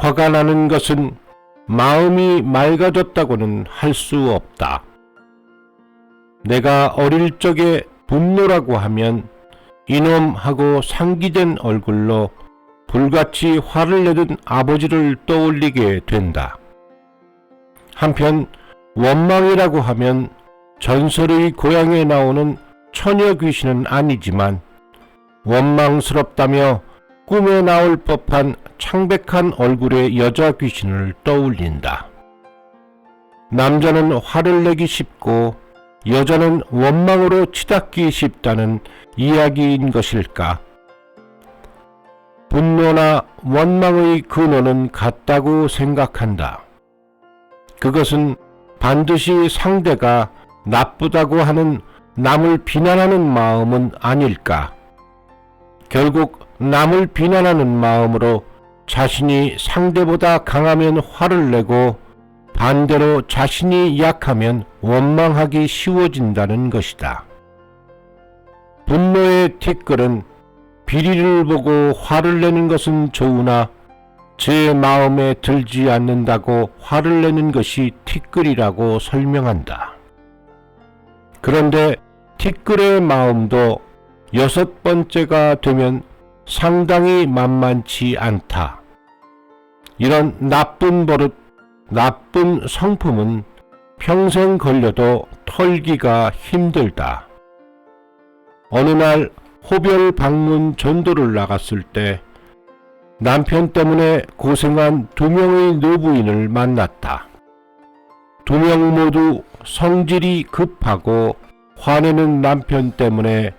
화가 나는 것은 마음이 맑아졌다고는 할 수 없다. 내가 어릴 적에 분노라고 하면 이놈 하고 상기된 얼굴로 불같이 화를 내던 아버지를 떠올리게 된다. 한편 원망이라고 하면 전설의 고향에 나오는 처녀 귀신은 아니지만 원망스럽다며 꿈에 나올 법한 창백한 얼굴의 여자 귀신을 떠올린다. 남자는 화를 내기 쉽고 여자는 원망으로 치닫기 쉽다는 이야기인 것일까? 분노나 원망의 근원은 같다고 생각한다. 그것은 반드시 상대가 나쁘다고 하는 남을 비난하는 마음은 아닐까? 결국 남을 비난하는 마음으로 자신이 상대보다 강하면 화를 내고 반대로 자신이 약하면 원망하기 쉬워진다는 것이다. 분노의 티끌은 비리를 보고 화를 내는 것은 좋으나 제 마음에 들지 않는다고 화를 내는 것이 티끌이라고 설명한다. 그런데 티끌의 마음도 6번째가 되면 상당히 만만치 않다. 이런 나쁜 버릇, 나쁜 성품은 평생 걸려도 털기가 힘들다. 어느 날 호별 방문 전도를 나갔을 때 남편 때문에 고생한 2명의 노부인을 만났다. 2명 모두 성질이 급하고 화내는 남편 때문에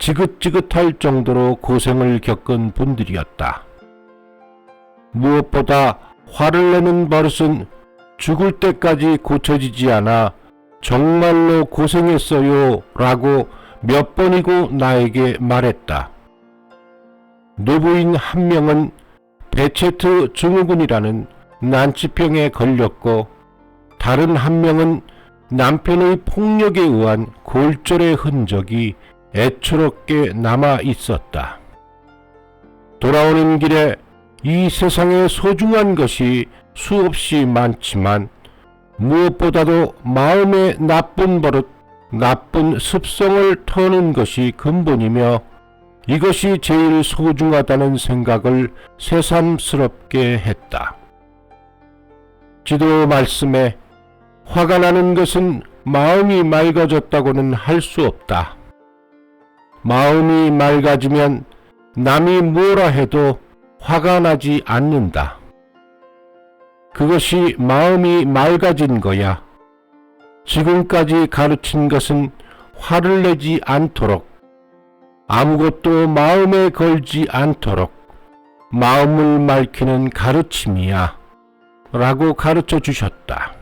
지긋지긋할 정도로 고생을 겪은 분들이었다. 무엇보다 화를 내는 버릇은 죽을 때까지 고쳐지지 않아 정말로 고생했어요 라고 몇 번이고 나에게 말했다. 노부인 한 명은 베체트 증후군이라는 난치병에 걸렸고 다른 한 명은 남편의 폭력에 의한 골절의 흔적이 애처롭게 남아 있었다. 돌아오는 길에 이 세상에 소중한 것이 수없이 많지만 무엇보다도 마음의 나쁜 버릇, 나쁜 습성을 터는 것이 근본이며 이것이 제일 소중하다는 생각을 새삼스럽게 했다. 지도 말씀에 화가 나는 것은 마음이 맑아졌다고는 할 수 없다. 마음이 맑아지면 남이 뭐라 해도 화가 나지 않는다. 그것이 마음이 맑아진 거야. 지금까지 가르친 것은 화를 내지 않도록, 아무것도 마음에 걸지 않도록 마음을 맑히는 가르침이야 라고 가르쳐 주셨다.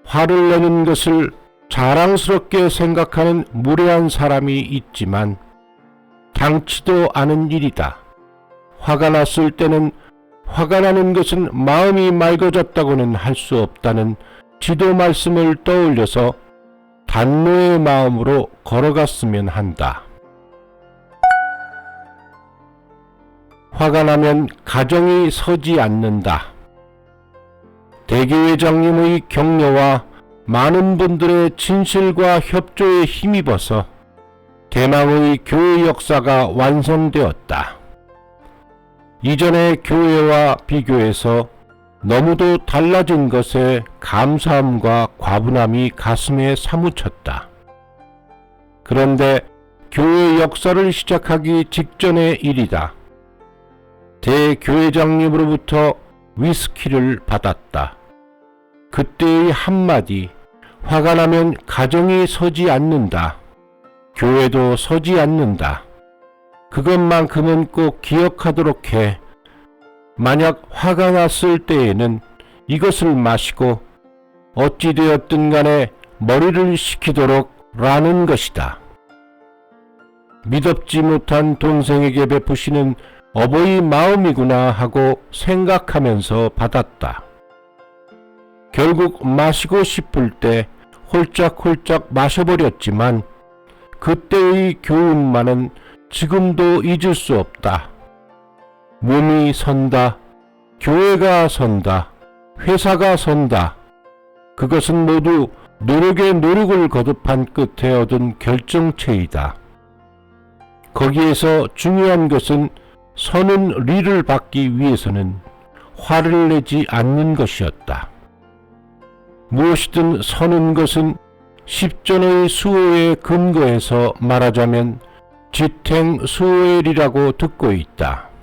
화를 내는 것을 자랑스럽게 생각하는 무례한 사람이 있지만 당치도 않은 일이다. 화가 났을 때는 화가 나는 것은 마음이 맑아졌다고는 할 수 없다는 지도 말씀을 떠올려서 단노의 마음으로 걸어갔으면 한다. 화가 나면 가정이 서지 않는다. 대교회장님의 격려와 많은 분들의 진실과 협조에 힘입어서 대망의 교회 역사가 완성되었다. 이전의 교회와 비교해서 너무도 달라진 것에 감사함과 과분함이 가슴에 사무쳤다. 그런데 교회 역사를 시작하기 직전의 일이다. 대교회장님으로부터 위스키를 받았다. 그때의 한마디, 화가 나면 가정이 서지 않는다. 교회도 서지 않는다. 그것만큼은 꼭 기억하도록 해. 만약 화가 났을 때에는 이것을 마시고 어찌되었든 간에 머리를 식히도록 라는 것이다. 미덥지 못한 동생에게 베푸시는 어버이 마음이구나 하고 생각하면서 받았다. 결국 마시고 싶을 때 홀짝홀짝 마셔버렸지만 그때의 교훈만은 지금도 잊을 수 없다. 몸이 선다. 교회가 선다, 회사가 선다. 그것은 모두 노력에 노력을 거듭한 끝에 얻은 결정체이다. 거기에서 중요한 것은 선은 리를 받기 위해서는 화를 내지 않는 것이었다. 무엇이든 서는 것은 십전의 수호의 근거에서 말하자면 지탱 수호엘이라고 듣고 있다.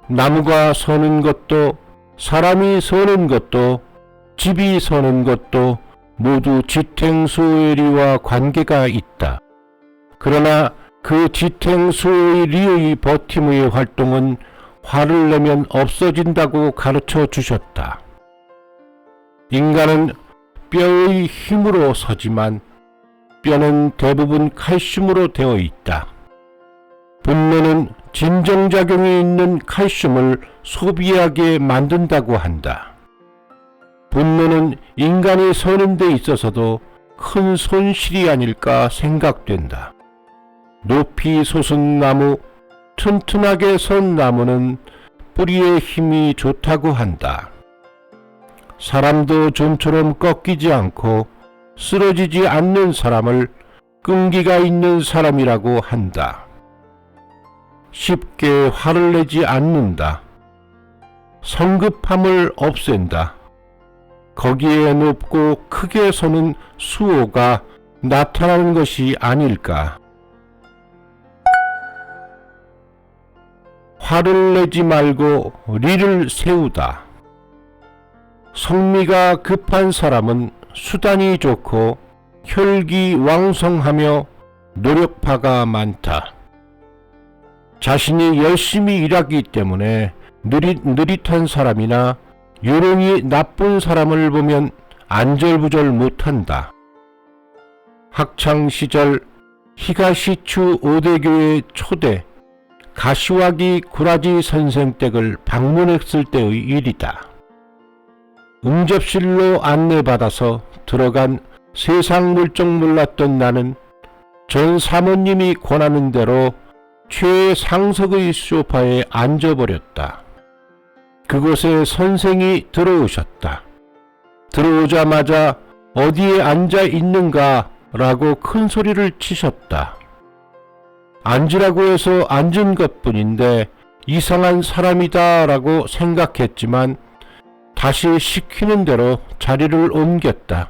나무가 서는 것도 사람이 서는 것도 집이 서는 것도 모두 지탱 수호엘이와 관계가 있다. 그러나 그 지탱 수호엘이의 버팀의 활동은 화를 내면 없어진다고 가르쳐 주셨다. 인간은 뼈의 힘으로 서지만 뼈는 대부분 칼슘으로 되어 있다. 분노는 진정작용이 있는 칼슘을 소비하게 만든다고 한다. 분노는 인간이 서는 데 있어서도 큰 손실이 아닐까 생각된다. 높이 솟은 나무, 튼튼하게 선 나무는 뿌리의 힘이 좋다고 한다. 사람도 좀처럼 꺾이지 않고 쓰러지지 않는 사람을 끈기가 있는 사람이라고 한다. 쉽게 화를 내지 않는다. 성급함을 없앤다. 거기에 높고 크게 서는 수호가 나타나는 것이 아닐까. 화를 내지 말고 리를 세우다. 성미가 급한 사람은 수단이 좋고 혈기왕성하며 노력파가 많다. 자신이 열심히 일하기 때문에 느릿한 사람이나 요령이 나쁜 사람을 보면 안절부절 못한다. 학창시절 히가시추 오대교의 초대 가시와기 구라지 선생 댁을 방문했을 때의 일이다. 응접실로 안내받아서 들어간 세상 물정 몰랐던 나는 전 사모님이 권하는 대로 최상석의 소파에 앉아버렸다. 그곳에 선생이 들어오셨다. 들어오자마자 어디에 앉아 있는가 라고 큰 소리를 치셨다. 앉으라고 해서 앉은 것뿐인데 이상한 사람이다 라고 생각했지만 다시 시키는 대로 자리를 옮겼다.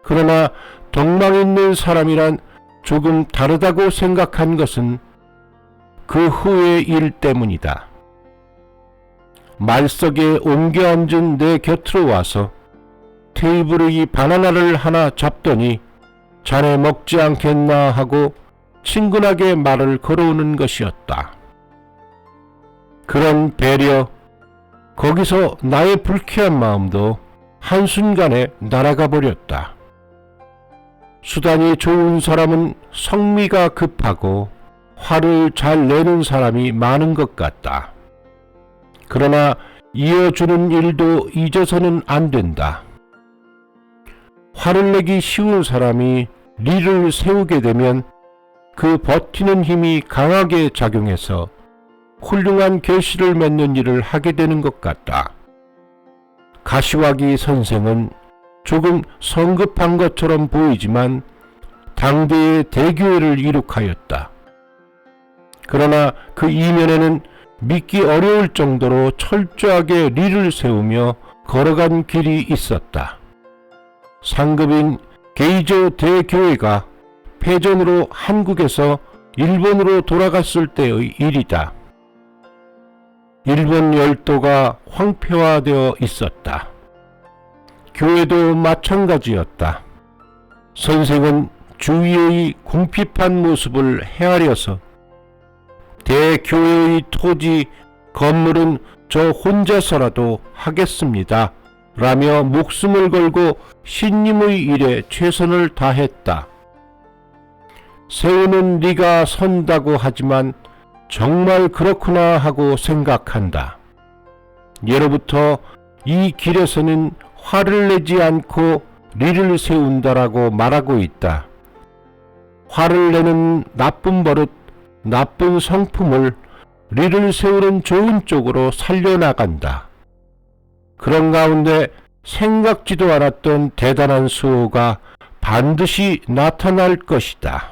그러나 덕망 있는 사람이란 조금 다르다고 생각한 것은 그 후의 일 때문이다. 말석에 옮겨 앉은 내 곁으로 와서 테이블의 바나나를 하나 잡더니 자네 먹지 않겠나 하고 친근하게 말을 걸어오는 것이었다. 그런 배려, 거기서 나의 불쾌한 마음도 한순간에 날아가 버렸다. 수단이 좋은 사람은 성미가 급하고 화를 잘 내는 사람이 많은 것 같다. 그러나 이어주는 일도 잊어서는 안 된다. 화를 내기 쉬운 사람이 리를 세우게 되면 그 버티는 힘이 강하게 작용해서 훌륭한 결실을 맺는 일을 하게 되는 것 같다. 가시와기 선생은 조금 성급한 것처럼 보이지만 당대의 대교회를 이룩하였다. 그러나 그 이면에는 믿기 어려울 정도로 철저하게 리를 세우며 걸어간 길이 있었다. 상급인 게이조 대교회가 패전으로 한국에서 일본으로 돌아갔을 때의 일이다. 일본 열도가 황폐화되어 있었다. 교회도 마찬가지였다. 선생은 주위의 궁핍한 모습을 헤아려서 대교회의 토지, 건물은 저 혼자서라도 하겠습니다. 라며 목숨을 걸고 신님의 일에 최선을 다했다. 세우는 네가 선다고 하지만 정말 그렇구나 하고 생각한다. 예로부터 이 길에서는 화를 내지 않고 리를 세운다라고 말하고 있다. 화를 내는 나쁜 버릇, 나쁜 성품을 리를 세우는 좋은 쪽으로 살려나간다. 그런 가운데 생각지도 않았던 대단한 수호가 반드시 나타날 것이다.